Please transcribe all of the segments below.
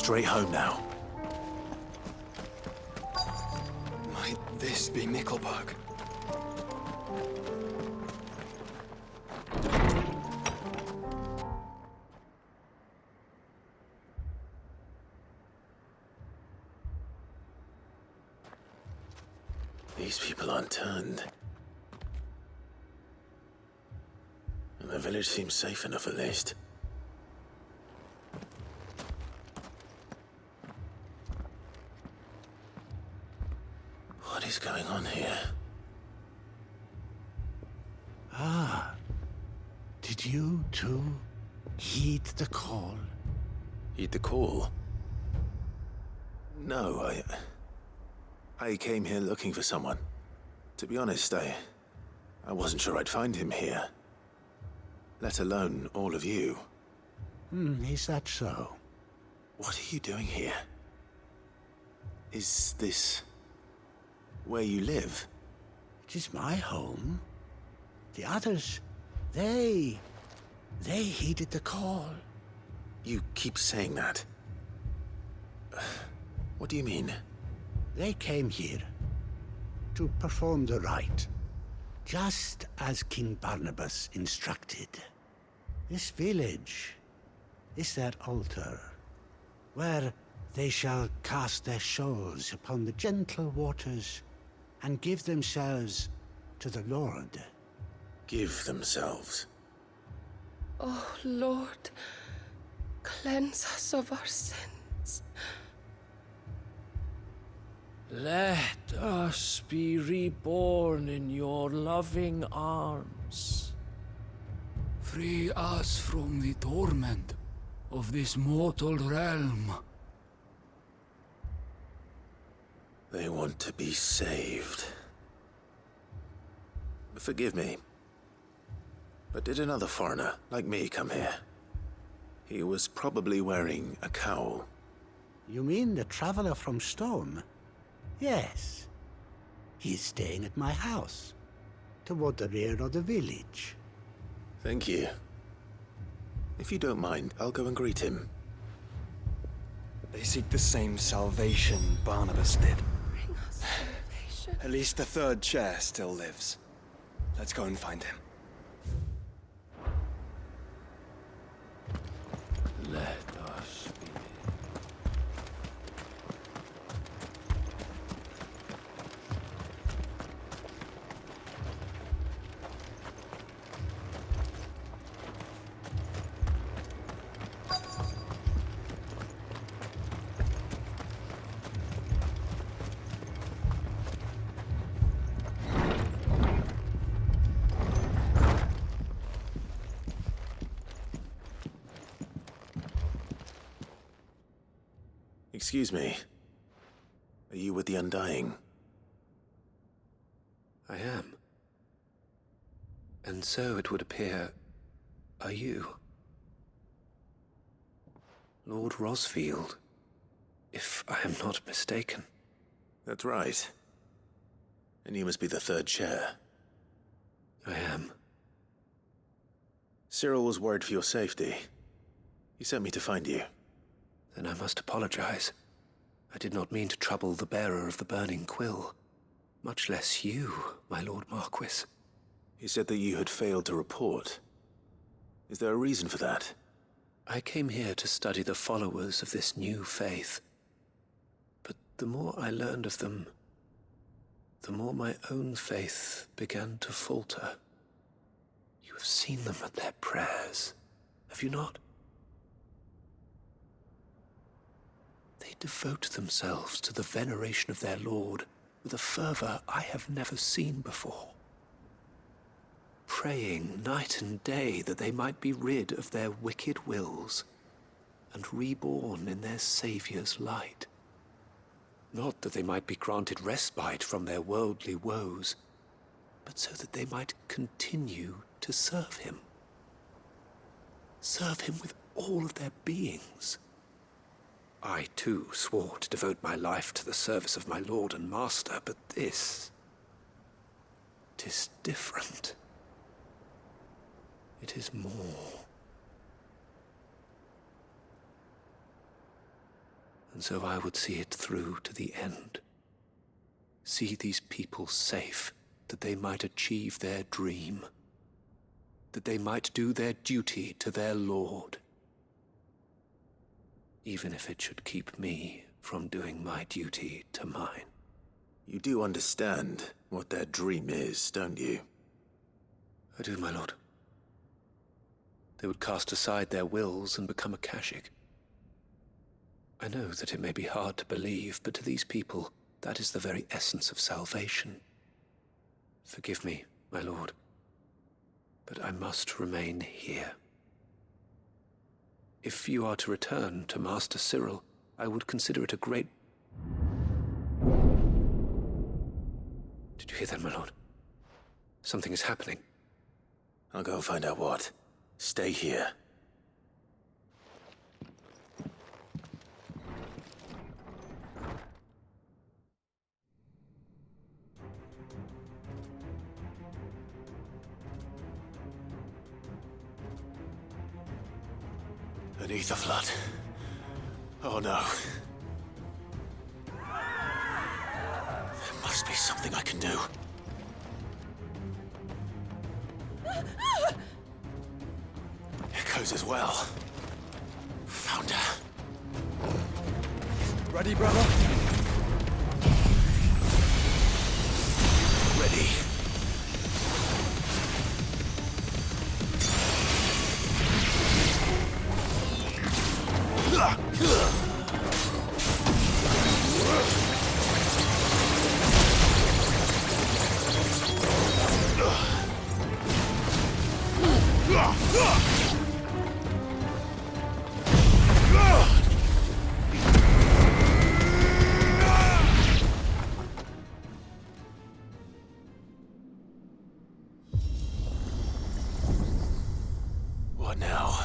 straight home now. Might this be Nickelberg? These people aren't turned. And the village seems safe enough at least. What is going on here? Ah, did you too heed the call? Heed the call? No, I came here looking for someone. To be honest, I wasn't sure I'd find him here. Let alone all of you. Is that so? What are you doing here? Is this where you live? It is my home. The others, they heeded the call. You keep saying that. What do you mean? They came here to perform the rite, just as King Barnabas instructed. This village is their altar, where they shall cast their souls upon the gentle waters and give themselves to the Lord. Give themselves? Oh, Lord, cleanse us of our sins. Let us be reborn in your loving arms. Free us from the torment of this mortal realm. They want to be saved. Forgive me, but did another foreigner like me come here? He was probably wearing a cowl. You mean the traveler from Stone? Yes. He is staying at my house, toward the rear of the village. Thank you. If you don't mind, I'll go and greet him. They seek the same salvation Barnabas did. Bring us salvation. At least the third chair still lives. Let's go and find him. Let us be. Excuse me. Are you with the Undying? I am. And so it would appear, are you? Lord Rosfield, if I am not mistaken. That's right. And you must be the third chair. I am. Cyril was worried for your safety. He sent me to find you. Then I must apologize. I did not mean to trouble the bearer of the burning quill. Much less you, my Lord Marquis. He said that you had failed to report. Is there a reason for that? I came here to study the followers of this new faith. But the more I learned of them, the more my own faith began to falter. You have seen them at their prayers, have you not? They devote themselves to the veneration of their Lord with a fervor I have never seen before. Praying night and day that they might be rid of their wicked wills and reborn in their Saviour's light. Not that they might be granted respite from their worldly woes, but so that they might continue to serve him. Serve him with all of their beings. I, too, swore to devote my life to the service of my Lord and Master, but this... 'tis different. It is more. And so I would see it through to the end. See these people safe, that they might achieve their dream. That they might do their duty to their lord. Even if it should keep me from doing my duty to mine. You do understand what their dream is, don't you? I do, my lord. They would cast aside their wills and become a Kashik. I know that it may be hard to believe, but to these people, that is the very essence of salvation. Forgive me, my lord, but I must remain here. If you are to return to Master Cyril, I would consider it a great... Did you hear that, my lord? Something is happening. I'll go and find out what. Stay here. An ether flood. Oh no. There must be something I can do. Echoes as well. Found her. Ready, brother? Ready. What now?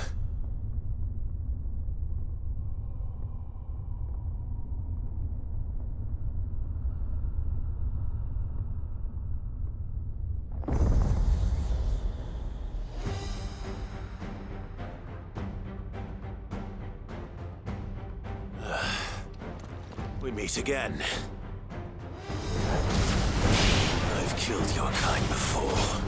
We meet again. I've killed your kind before.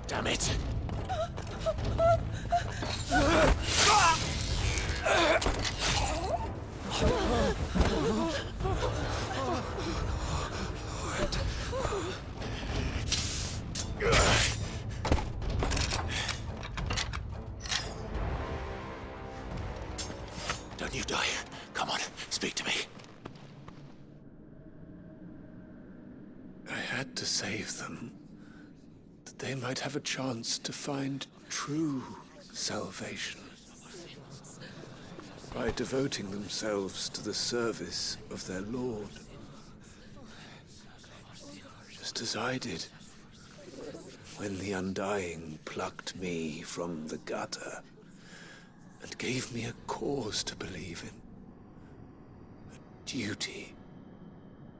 Damn it! Don't you die. Come on, speak to me. I had to save them, that they might have a chance to find true salvation. By devoting themselves to the service of their Lord. Just as I did, when the Undying plucked me from the gutter and gave me a cause to believe in. A duty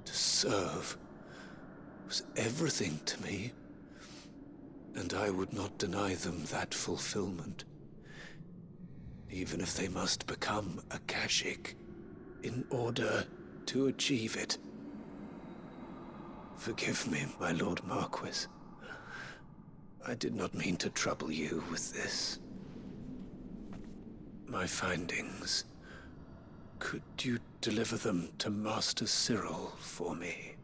to serve was everything to me, and I would not deny them that fulfillment, even if they must become a Kashik in order to achieve it. Forgive me, my Lord Marquis. I did not mean to trouble you with this. My findings. Could you deliver them to Master Cyril for me?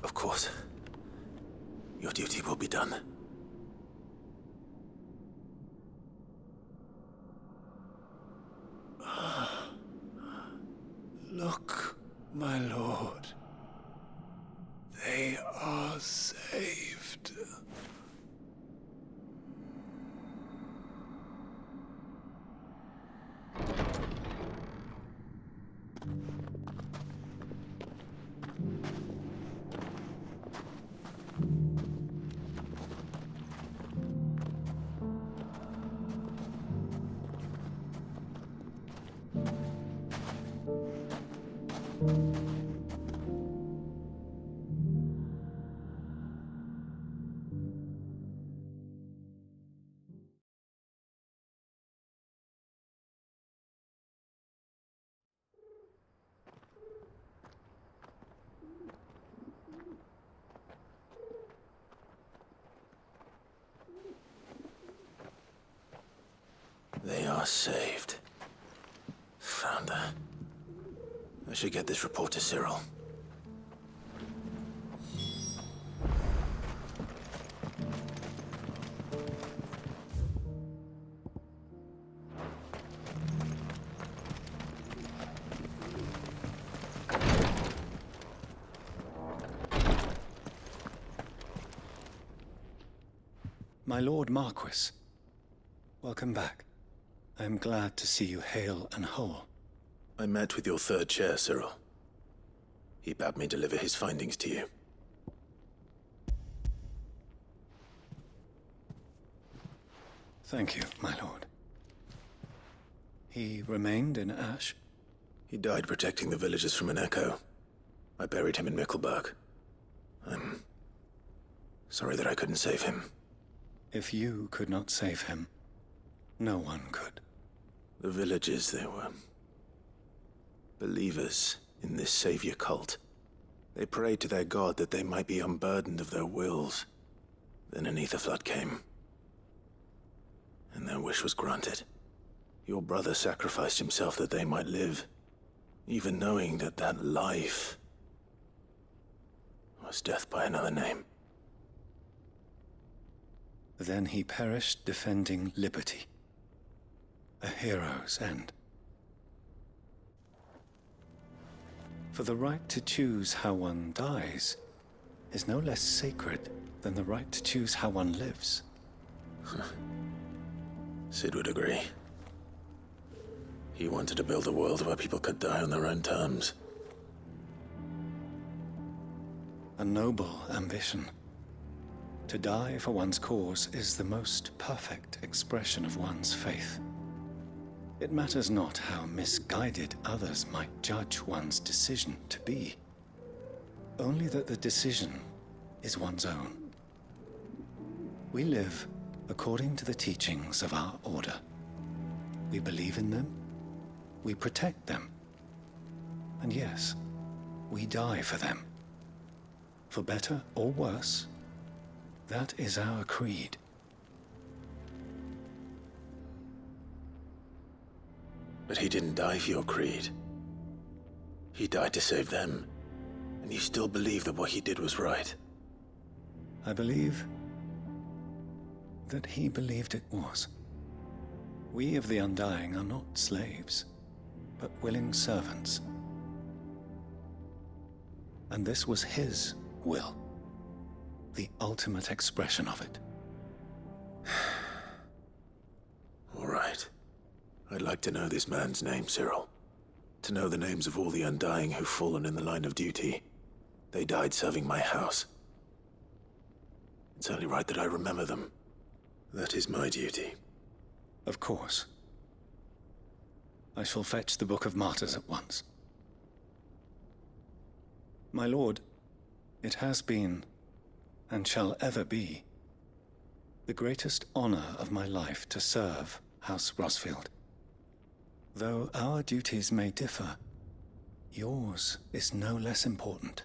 Of course. Your duty will be done. Look, my lord. They are saved. They are saved. Founder. I should get this report to Cyril. My Lord Marquis, welcome back. I am glad to see you hale and whole. I met with your third chair, Cyril. He bade me deliver his findings to you. Thank you, my lord. He remained in Ash? He died protecting the villagers from an echo. I buried him in Mickelberg. I'm sorry that I couldn't save him. If you could not save him, no one could. The villagers, they were believers in this savior cult. They prayed to their god that they might be unburdened of their wills. Then an Aetherflood came, and their wish was granted. Your brother sacrificed himself that they might live, even knowing that that life was death by another name. Then he perished defending liberty. A hero's end. For the right to choose how one dies is no less sacred than the right to choose how one lives. Sid would agree. He wanted to build a world where people could die on their own terms. A noble ambition. To die for one's cause is the most perfect expression of one's faith. It matters not how misguided others might judge one's decision to be. Only that the decision is one's own. We live according to the teachings of our order. We believe in them, we protect them, and yes, we die for them. For better or worse, that is our creed. But he didn't die for your creed. He died to save them, and you still believe that what he did was right. I believe that he believed it was. We of the Undying are not slaves, but willing servants. And this was his will, the ultimate expression of it. All right. I'd like to know this man's name, Cyril. To know the names of all the Undying who've fallen in the line of duty. They died serving my house. It's only right that I remember them. That is my duty. Of course. I shall fetch the Book of Martyrs at once. My lord, it has been, and shall ever be, the greatest honor of my life to serve House Rosfield. Though our duties may differ, yours is no less important.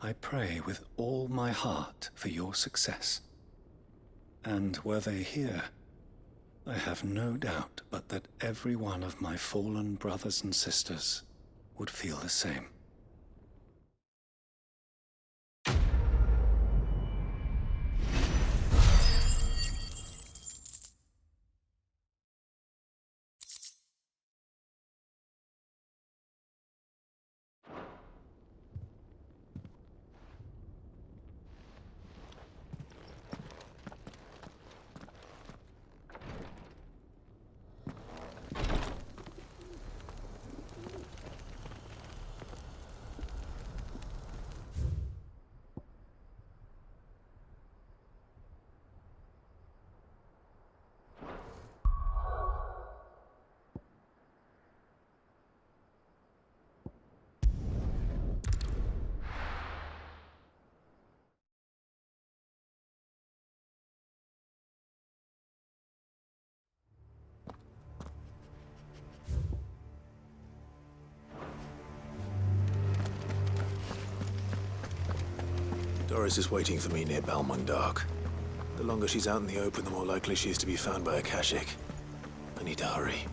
I pray with all my heart for your success. And were they here, I have no doubt but that every one of my fallen brothers and sisters would feel the same. Doris is waiting for me near Balmung Dark. The longer she's out in the open, the more likely she is to be found by a Kashik. I need to hurry.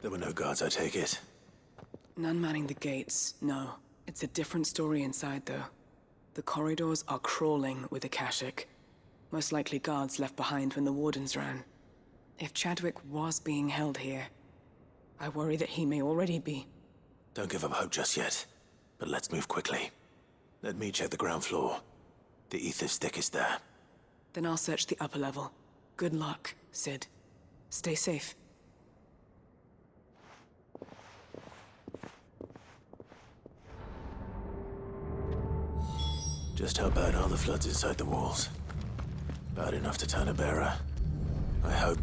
There were no guards, I take it. None manning the gates, no. It's a different story inside, though. The corridors are crawling with Akashic. Most likely guards left behind when the Wardens ran. If Chadwick was being held here, I worry that he may already be. Don't give up hope just yet, but let's move quickly. Let me check the ground floor. The ether stick is there. Then I'll search the upper level. Good luck, Sid. Stay safe. Just how bad are the floods inside the walls? Bad enough to turn a bearer. I hope.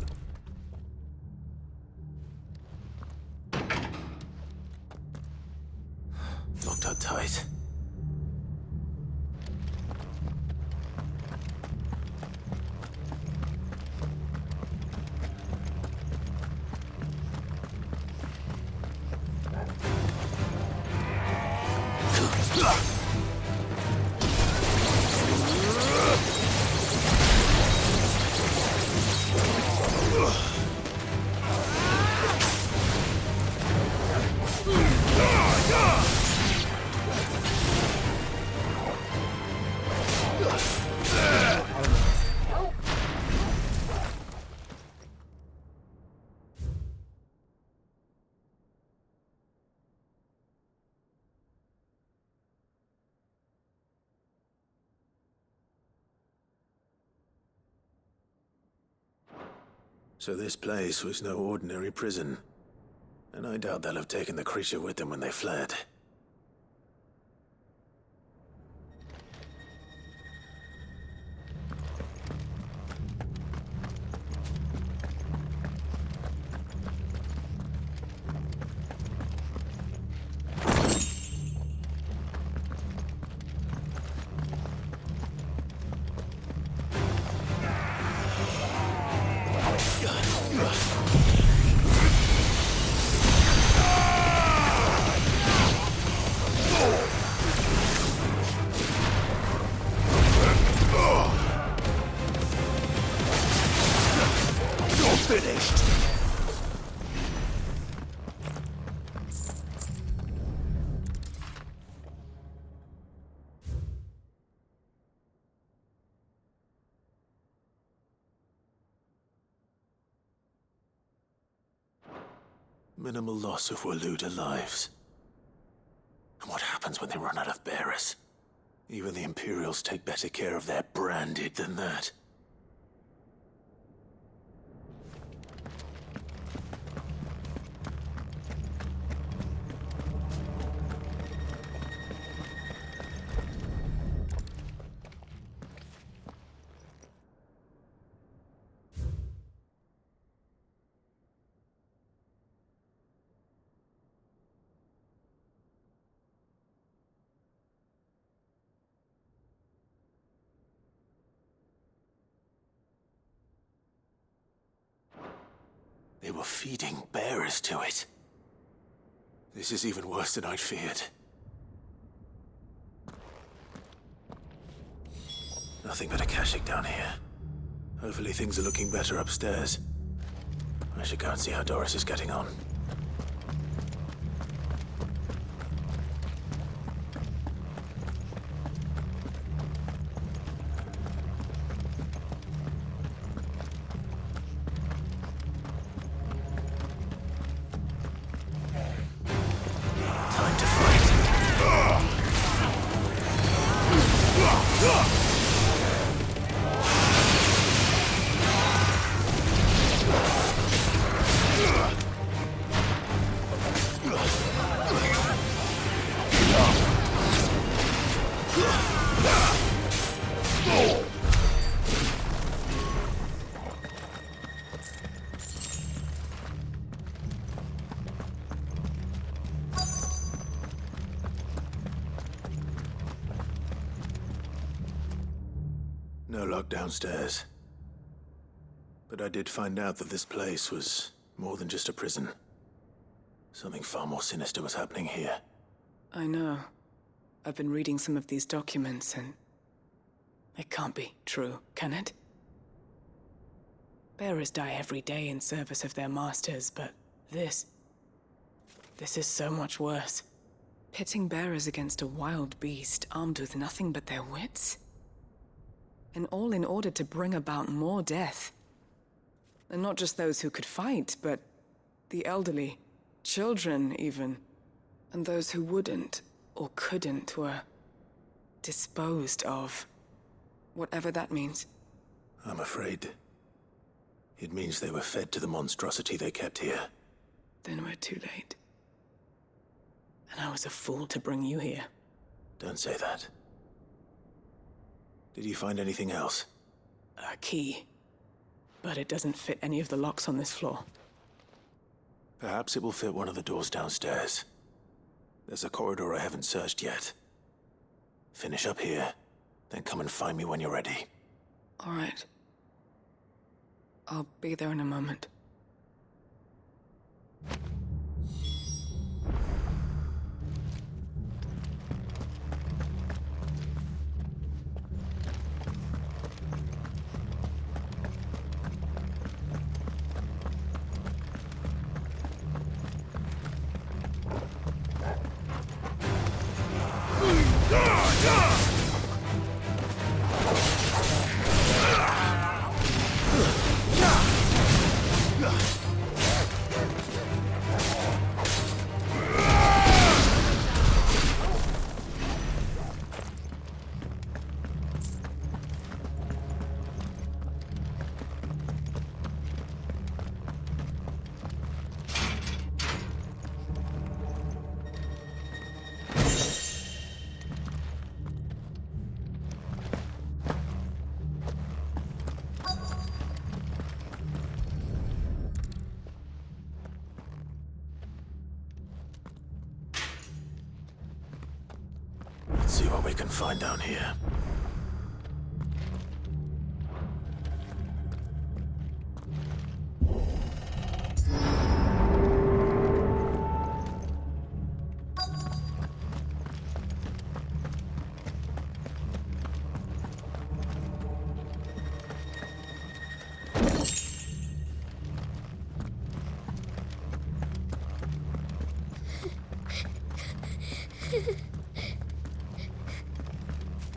Locked up tight. So this place was no ordinary prison. And I doubt they'll have taken the creature with them when they fled. Finished. Minimal loss of Waluda lives. And what happens when they run out of bearers? Even the Imperials take better care of their branded than that. They were feeding bearers to it. This is even worse than I'd feared. Nothing but a caching down here. Hopefully things are looking better upstairs. I should go and see how Doris is getting on. No lock downstairs. But I did find out that this place was more than just a prison. Something far more sinister was happening here. I know. I've been reading some of these documents and... it can't be true, can it? Bearers die every day in service of their masters, but this is so much worse. Pitting bearers against a wild beast armed with nothing but their wits? And all in order to bring about more death. And not just those who could fight, but the elderly, children even. And those who wouldn't or couldn't were disposed of. Whatever that means. I'm afraid it means they were fed to the monstrosity they kept here. Then we're too late. And I was a fool to bring you here. Don't say that. Did you find anything else? A key. But it doesn't fit any of the locks on this floor. Perhaps it will fit one of the doors downstairs. There's a corridor I haven't searched yet. Finish up here, then come and find me when you're ready. All right. I'll be there in a moment. Let's see what we can find down here.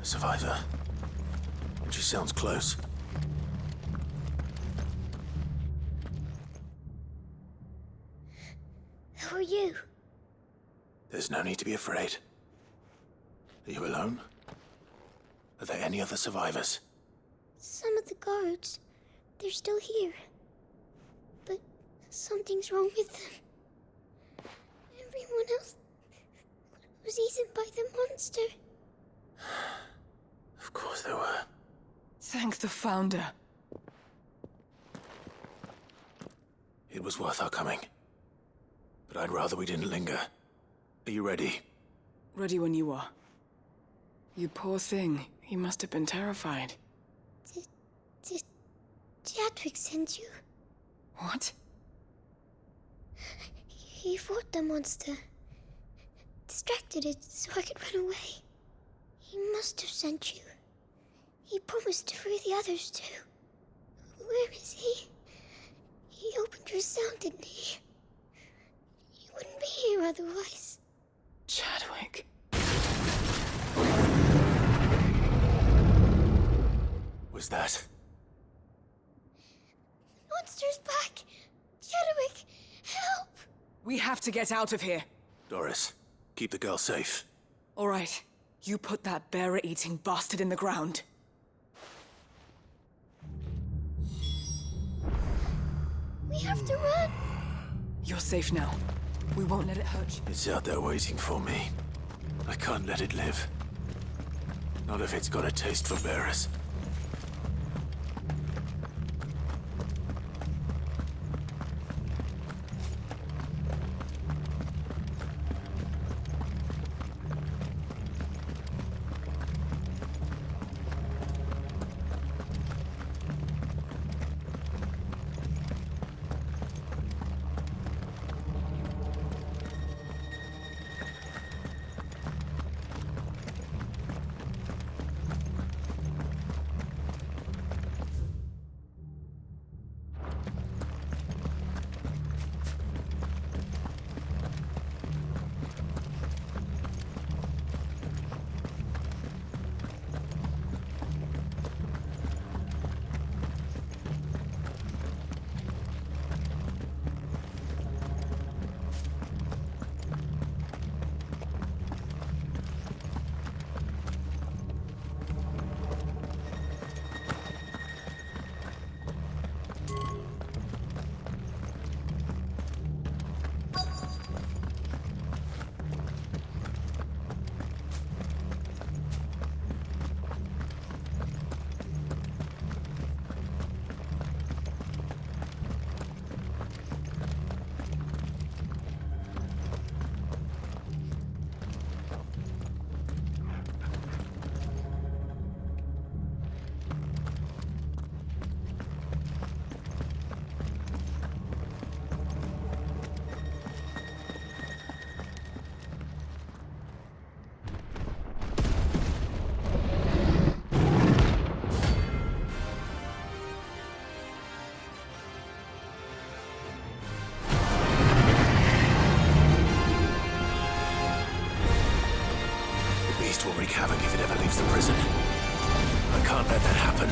A survivor. And she sounds close. Who are you? There's no need to be afraid. Are you alone? Are there any other survivors? Some of the guards. They're still here. But something's wrong with them. Everyone else was eaten by the monster. Of course there were. Thank the Founder. It was worth our coming. But I'd rather we didn't linger. Are you ready? Ready when you are. You poor thing. You must have been terrified. Did Chadwick send you? What? He fought the monster. Distracted it so I could run away. He must have sent you. He promised to free the others too. Where is he? He opened your cell, didn't he? He wouldn't be here otherwise. Chadwick. Was that? Monster's back! Chadwick, help! We have to get out of here. Doris, keep the girl safe. All right. You put that bearer-eating bastard in the ground. We have to run! You're safe now. We won't let it hurt you. It's out there waiting for me. I can't let it live. Not if it's got a taste for bearers. havoc if it ever leaves the prison. I can't let that happen.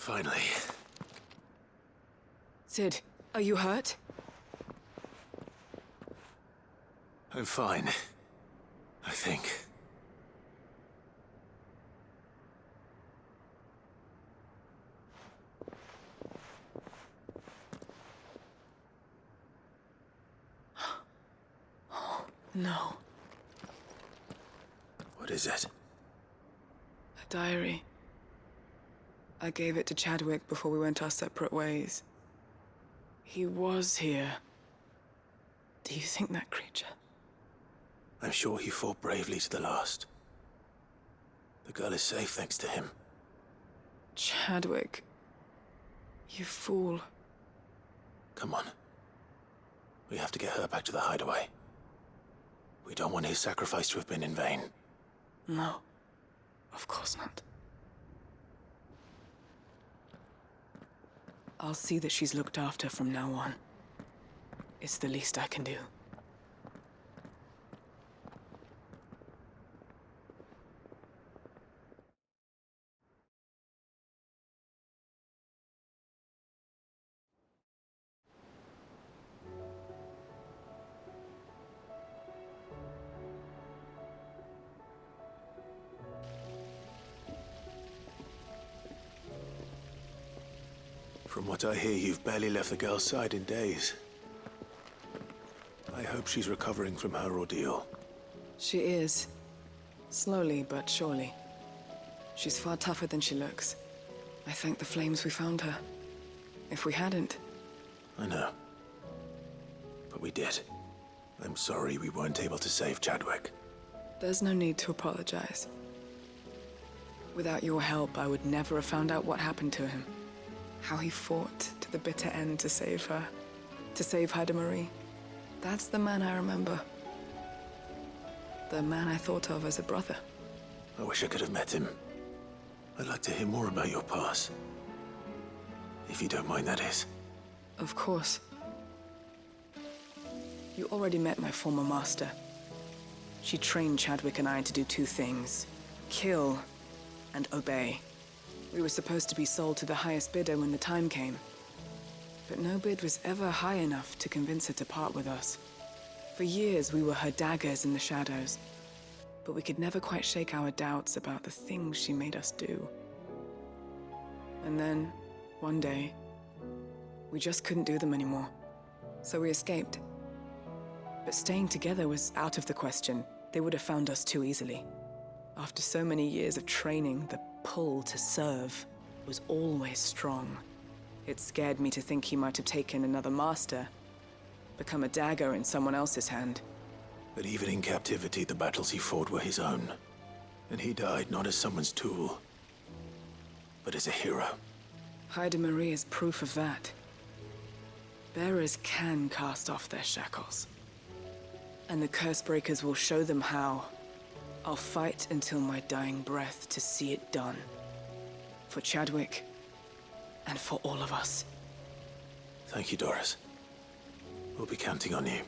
Finally. Sid, are you hurt? I'm fine. I think. No. What is it? A diary. I gave it to Chadwick before we went our separate ways. He was here. Do you think that creature? I'm sure he fought bravely to the last. The girl is safe thanks to him. Chadwick. You fool. Come on. We have to get her back to the hideaway. We don't want his sacrifice to have been in vain. No. Of course not. I'll see that she's looked after from now on. It's the least I can do. From what I hear, you've barely left the girl's side in days. I hope she's recovering from her ordeal. She is. Slowly but surely. She's far tougher than she looks. I thank the flames we found her. If we hadn't... I know. but we did. I'm sorry we weren't able to save Chadwick. There's no need to apologize. Without your help, I would never have found out what happened to him. How he fought to the bitter end to save her. To save Haida Marie. That's the man I remember. The man I thought of as a brother. I wish I could have met him. I'd like to hear more about your past. If you don't mind, that is. Of course. You already met my former master. She trained Chadwick and I to do two things. Kill and obey. We were supposed to be sold to the highest bidder when the time came. But no bid was ever high enough to convince her to part with us. For years, we were her daggers in the shadows. But we could never quite shake our doubts about the things she made us do. And then, one day, we just couldn't do them anymore. So we escaped. But staying together was out of the question. They would have found us too easily. After so many years of training, the pull to serve was always strong. It scared me to think he might have taken another master, become a dagger in someone else's hand. But even in captivity, the battles he fought were his own. And he died not as someone's tool, but as a hero. Haida Marie is proof of that. Bearers can cast off their shackles. And the Cursebreakers will show them how. I'll fight until my dying breath to see it done. For Chadwick, and for all of us. Thank you, Doris. We'll be counting on you.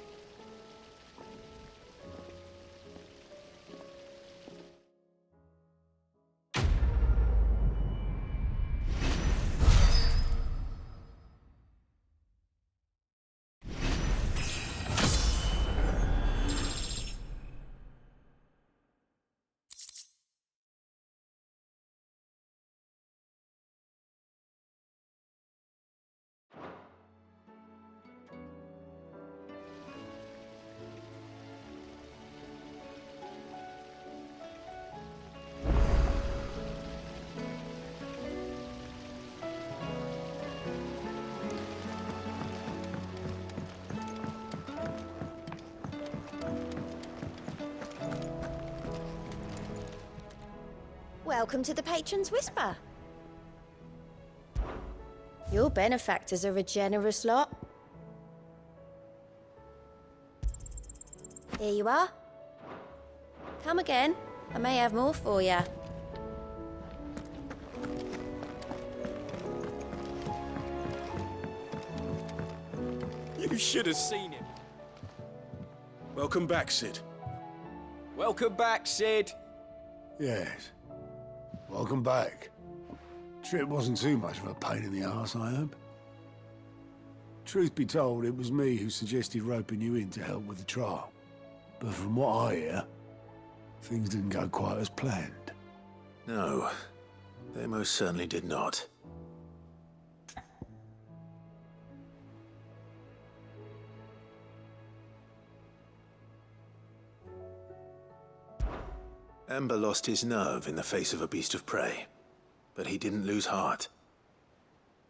Welcome to the Patron's Whisper. Your benefactors are a generous lot. Here you are. Come again. I may have more for you. You should have seen him. Welcome back, Sid. Welcome back, Sid. Yes. Welcome back. Trip wasn't too much of a pain in the arse, I hope. Truth be told, it was me who suggested roping you in to help with the trial. But from what I hear, things didn't go quite as planned. No, they most certainly did not. Ember lost his nerve in the face of a beast of prey, but he didn't lose heart.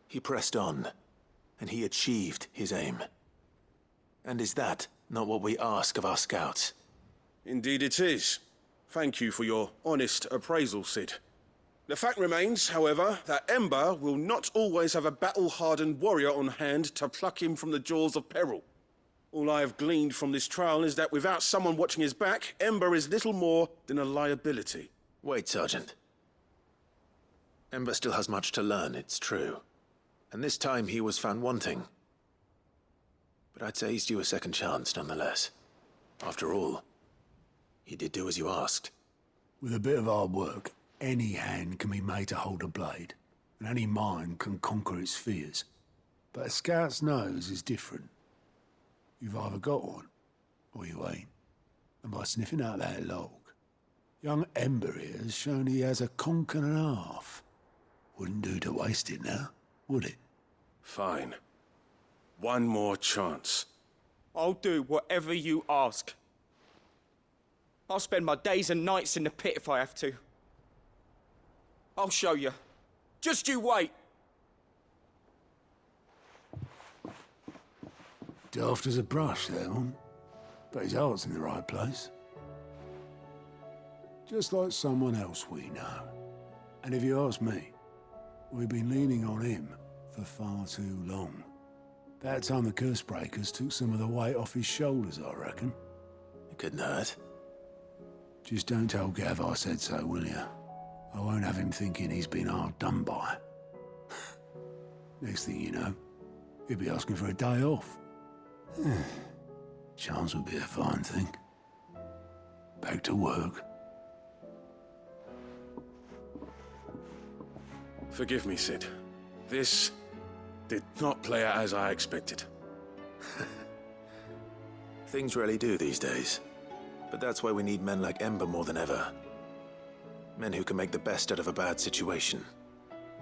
He pressed on, and he achieved his aim. And is that not what we ask of our scouts? Indeed it is. Thank you for your honest appraisal, Sid. The fact remains, however, that Ember will not always have a battle-hardened warrior on hand to pluck him from the jaws of peril. All I have gleaned from this trial is that without someone watching his back, Ember is little more than a liability. Wait, Sergeant. Ember still has much to learn, it's true. And this time he was found wanting. But I'd say he's due a second chance, nonetheless. After all, he did do as you asked. With a bit of hard work, any hand can be made to hold a blade, and any mind can conquer its fears. But a scout's nose is different. You've either got one, or you ain't. And by sniffing out that log, young Ember here has shown he has a conch and a half. Wouldn't do to waste it now, would it? Fine. One more chance. I'll do whatever you ask. I'll spend my days and nights in the pit if I have to. I'll show you. Just you wait. Daft as a brush, that one. But his heart's in the right place. Just like someone else we know. And if you ask me, we've been leaning on him for far too long. About time the Cursebreakers took some of the weight off his shoulders, I reckon. It couldn't hurt. Just don't tell Gav I said so, will you? I won't have him thinking he's been hard done by. Next thing you know, he'll be asking for a day off. Chance would be a fine thing. Back to work. Forgive me, Sid. This did not play out as I expected. Things really do these days. But that's why we need men like Ember more than ever. Men who can make the best out of a bad situation.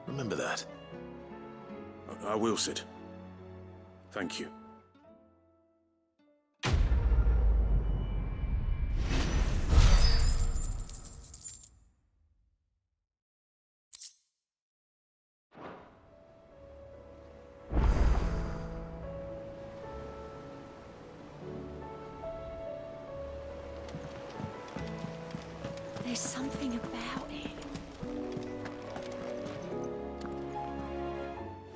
Remember that. I will, Sid. Thank you. There's something about it.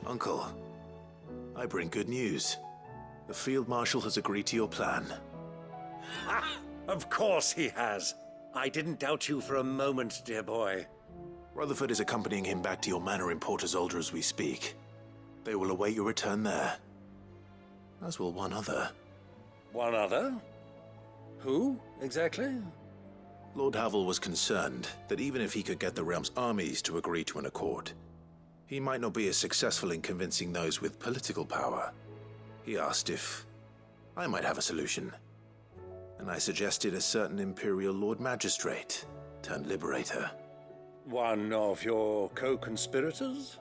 Uncle, I bring good news. The Field Marshal has agreed to your plan. Ha! Of course he has. I didn't doubt you for a moment, dear boy. Rutherford is accompanying him back to your manor in Porter's Alder as we speak. They will await your return there. As will one other. One other? Who, exactly? Lord Havel was concerned that even if he could get the realm's armies to agree to an accord, he might not be as successful in convincing those with political power. He asked if I might have a solution, and I suggested a certain Imperial Lord Magistrate turned Liberator. One of your co-conspirators?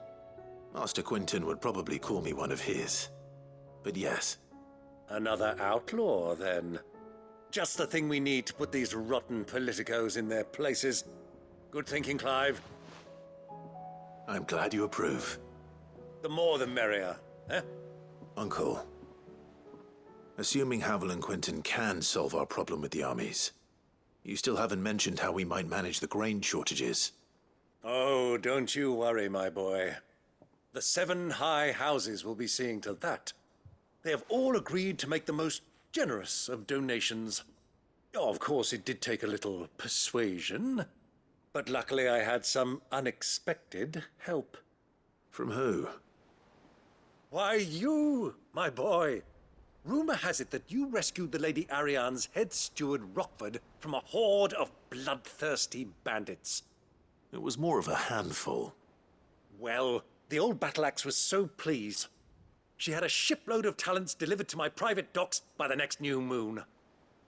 Master Quinton would probably call me one of his, but yes. Another outlaw, then. Just the thing we need to put these rotten politicos in their places. Good thinking, Clive. I'm glad you approve. The more the merrier, eh? Uncle, assuming Havel and Quinton can solve our problem with the armies, you still haven't mentioned how we might manage the grain shortages. Oh, don't you worry, my boy. The 7 high houses will be seeing to that. They have all agreed to make the most generous of donations. Oh, of course, it did take a little persuasion, but luckily I had some unexpected help. From who? Why, you, my boy. Rumor has it that you rescued the Lady Ariane's head steward Rockford from a horde of bloodthirsty bandits. It was more of a handful. Well, the old battle axe was so pleased. She had a shipload of talents delivered to my private docks by the next new moon.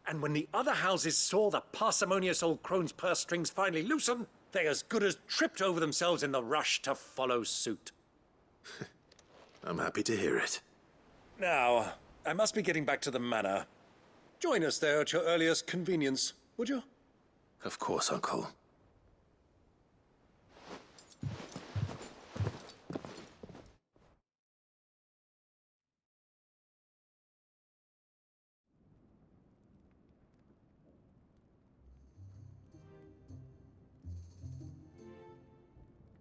And when the other houses saw the parsimonious old crone's purse strings finally loosen, they as good as tripped over themselves in the rush to follow suit. I'm happy to hear it. Now, I must be getting back to the manor. Join us there at your earliest convenience, would you? Of course, Uncle.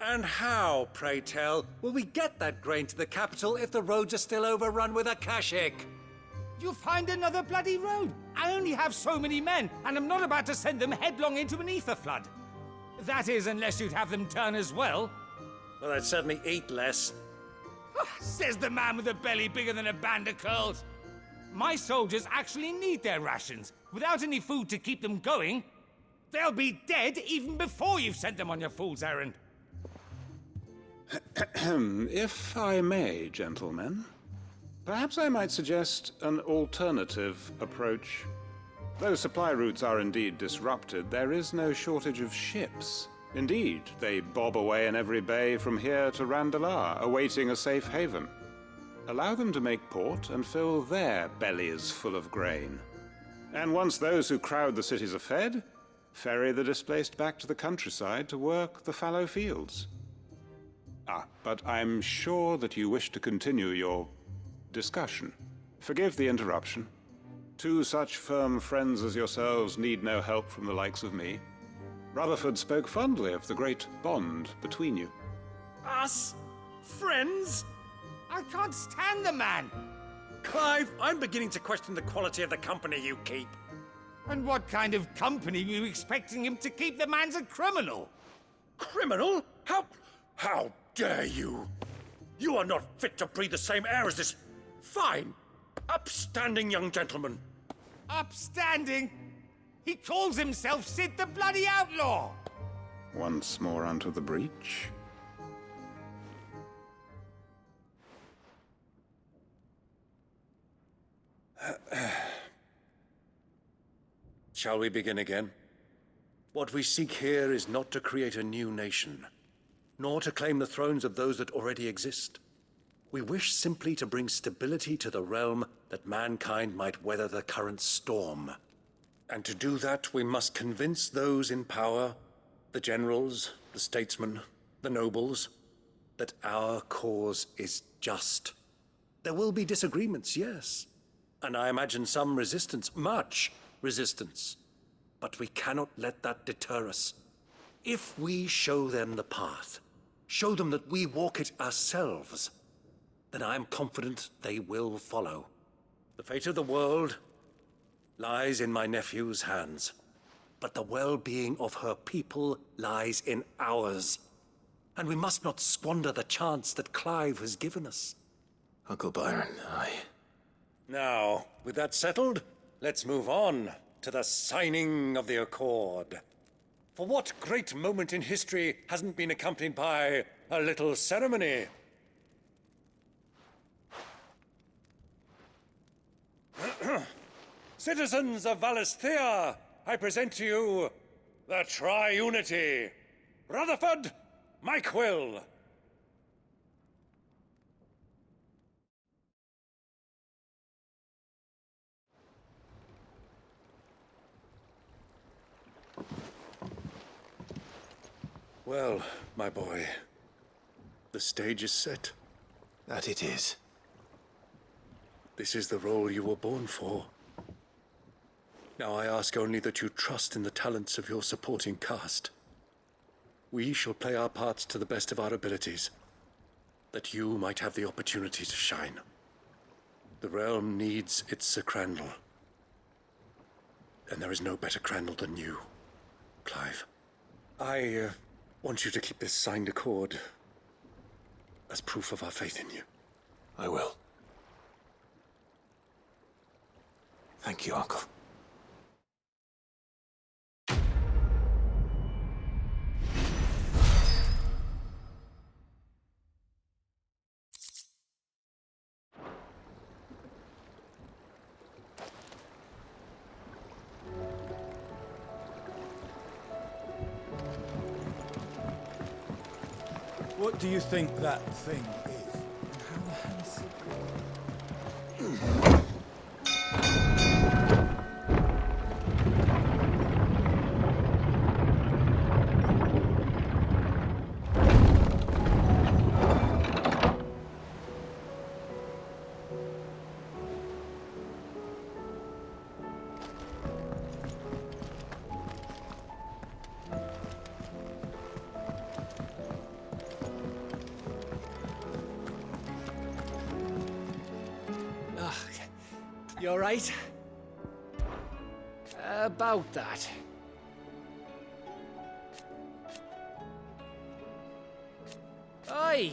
And how, pray tell, will we get that grain to the capital if the roads are still overrun with Akashic? You find another bloody road. I only have so many men, and I'm not about to send them headlong into an ether flood. That is, unless you'd have them turn as well. Well, I'd certainly eat less. Says the man with a belly bigger than a band of curls. My soldiers actually need their rations. Without any food to keep them going, they'll be dead even before you've sent them on your fool's errand. If I may, gentlemen, perhaps I might suggest an alternative approach. Though supply routes are indeed disrupted, there is no shortage of ships. Indeed, they bob away in every bay from here to Randalar, awaiting a safe haven. Allow them to make port and fill their bellies full of grain. And once those who crowd the cities are fed, ferry the displaced back to the countryside to work the fallow fields. But I'm sure that you wish to continue your discussion. Forgive the interruption. Two such firm friends as yourselves need no help from the likes of me. Rutherford spoke fondly of the great bond between you. Us? Friends? I can't stand the man! Clive, I'm beginning to question the quality of the company you keep. And what kind of company are you expecting him to keep? The man's a criminal! Criminal? How dare you? You are not fit to breathe the same air as this fine, upstanding young gentleman. Upstanding? He calls himself Sid the Bloody Outlaw! Once more onto the breach. Shall we begin again? What we seek here is not to create a new nation, nor to claim the thrones of those that already exist. We wish simply to bring stability to the realm that mankind might weather the current storm. And to do that, we must convince those in power, the generals, the statesmen, the nobles, that our cause is just. There will be disagreements, yes. And I imagine some resistance, much resistance. But we cannot let that deter us. If we show them the path, show them that we walk it ourselves, then I am confident they will follow. The fate of the world lies in my nephew's hands, but the well-being of her people lies in ours. And we must not squander the chance that Clive has given us. Uncle Byron, Now, with that settled, let's move on to the signing of the Accord. For what great moment in history hasn't been accompanied by a little ceremony? Citizens of Valisthea, I present to you the Triunity. Rutherford, Mike Will. Well, my boy, the stage is set. That it is. This is the role you were born for. Now I ask only that you trust in the talents of your supporting cast. We shall play our parts to the best of our abilities, that you might have the opportunity to shine. The realm needs its Sir Crandall. And there is no better Crandall than you, Clive. I want you to keep this signed accord as proof of our faith in you. I will. Thank you, Uncle. What do you think that thing is? And how the hell is it? You all right? About that. Oi!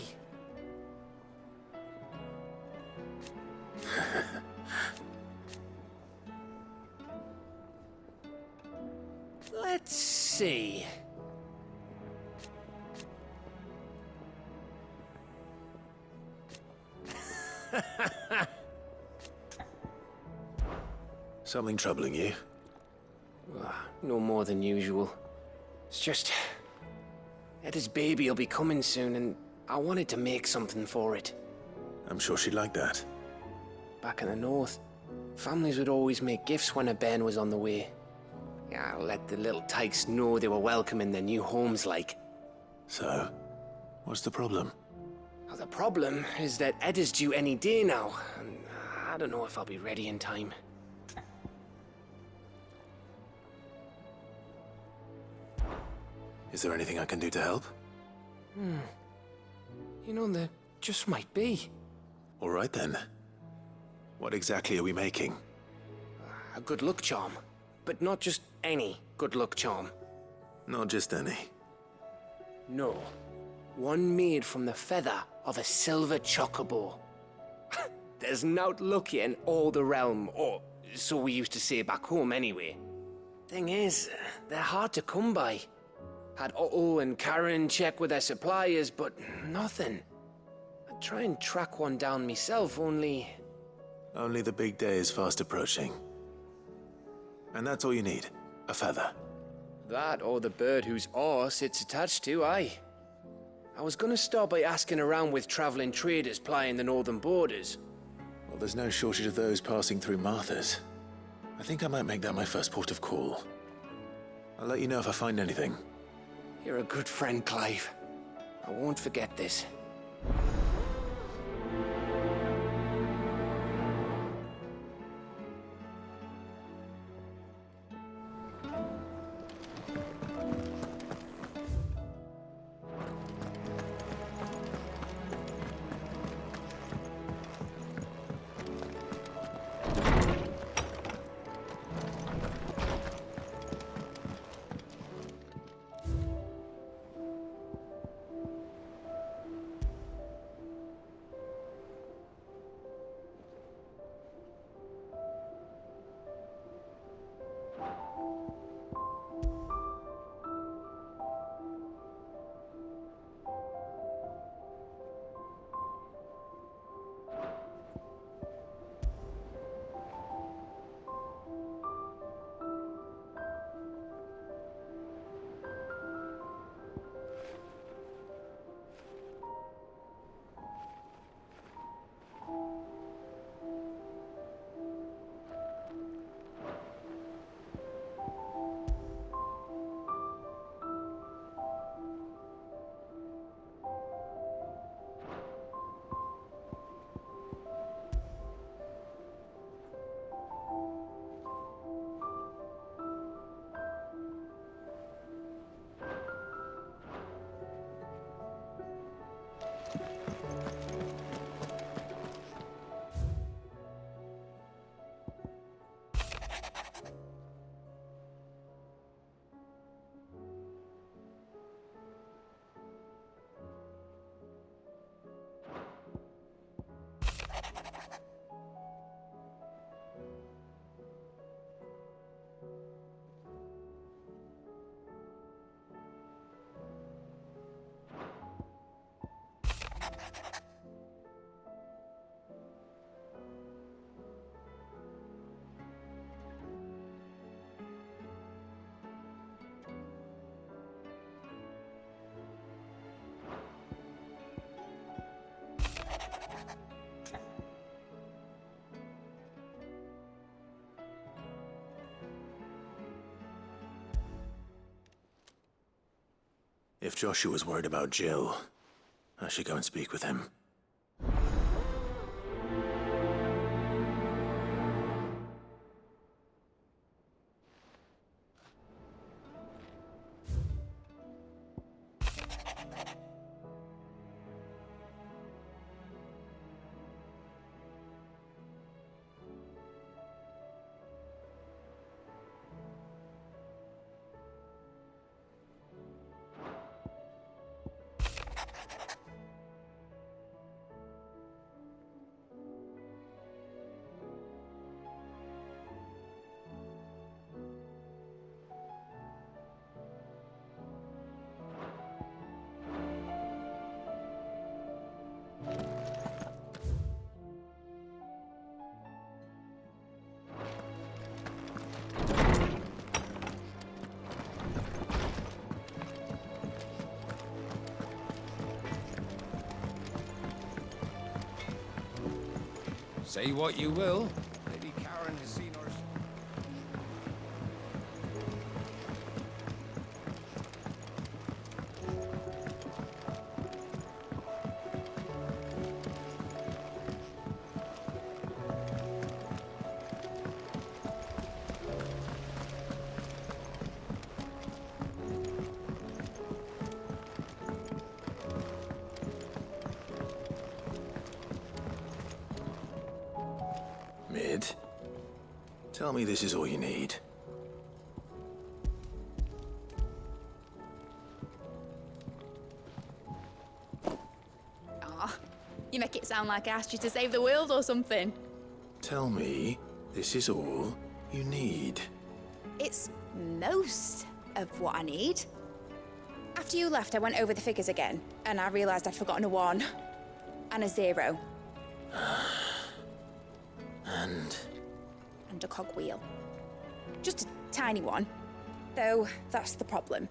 Let's see. Something troubling you? No more than usual. It's just... Eda's baby will be coming soon, and I wanted to make something for it. I'm sure she'd like that. Back in the north, families would always make gifts when a bairn was on the way. Yeah, let the little tykes know they were welcome in their new homes, like. So, what's the problem? Well, the problem is that Eda's due any day now, and I don't know if I'll be ready in time. Is there anything I can do to help? You know, there just might be. All right then. What exactly are we making? A good luck charm. But not just any good luck charm. Not just any. No. One made from the feather of a silver chocobo. There's naught luckier in all the realm, or so we used to say back home anyway. Thing is, they're hard to come by. Had Otto and Karen check with their suppliers, but nothing. I'd try and track one down myself, only... Only the big day is fast approaching. And that's all you need, a feather. That or the bird whose horse it's attached to, aye. I was gonna start by asking around with traveling traders plying the northern borders. Well, there's no shortage of those passing through Martha's. I think I might make that my first port of call. I'll let you know if I find anything. You're a good friend, Clive. I won't forget this. If Joshua's worried about Jill, I should go and speak with him. Say what you will, Lady Karen has seen her... Tell me this is all you need. Aw, you make it sound like I asked you to save the world or something. Tell me this is all you need. It's most of what I need. After you left, I went over the figures again, and I realised I'd forgotten a 1 and a 0. And a cogwheel. Just a tiny one. Though, that's the problem.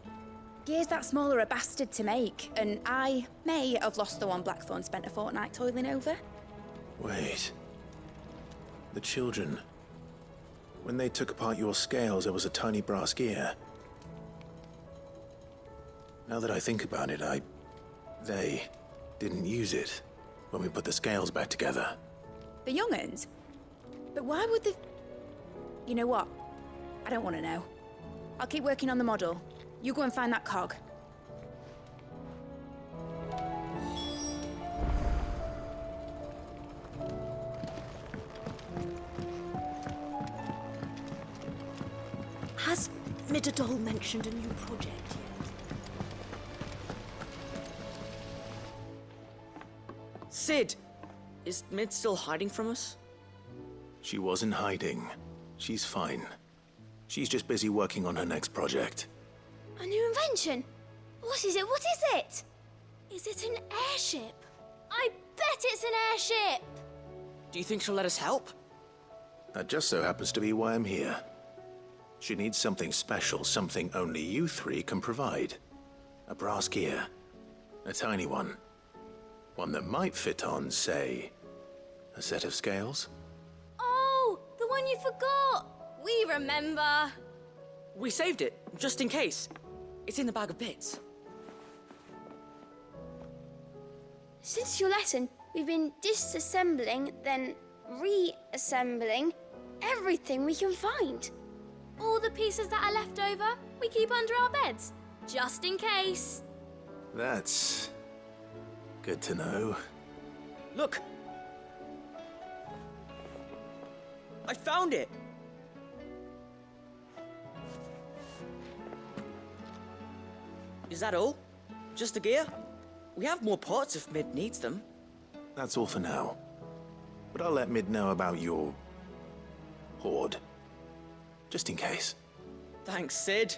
Gears that small are a bastard to make, and I may have lost the one Blackthorn spent a fortnight toiling over. wait. The children. When they took apart your scales, there was a tiny brass gear. Now that I think about it, they didn't use it when we put the scales back together. The young'uns? But why would they... You know what? I don't want to know. I'll keep working on the model. You go and find that cog. Has Midadol mentioned a new project yet? Sid! Is Mid still hiding from us? She wasn't hiding. She's fine. She's just busy working on her next project. A new invention? What is it? What is it? Is it an airship? I bet it's an airship! Do you think she'll let us help? That just so happens to be why I'm here. She needs something special, something only you three can provide. A brass gear. A tiny one. One that might fit on, say, a set of scales? Oh, the one you forgot! We remember! We saved it, just in case. It's in the bag of bits. Since your lesson, we've been disassembling, then reassembling everything we can find. All the pieces that are left over, we keep under our beds, just in case. That's good to know. Look! I found it! Is that all? Just the gear? We have more parts if Mid needs them. That's all for now. But I'll let Mid know about your hoard. Just in case. Thanks, Sid.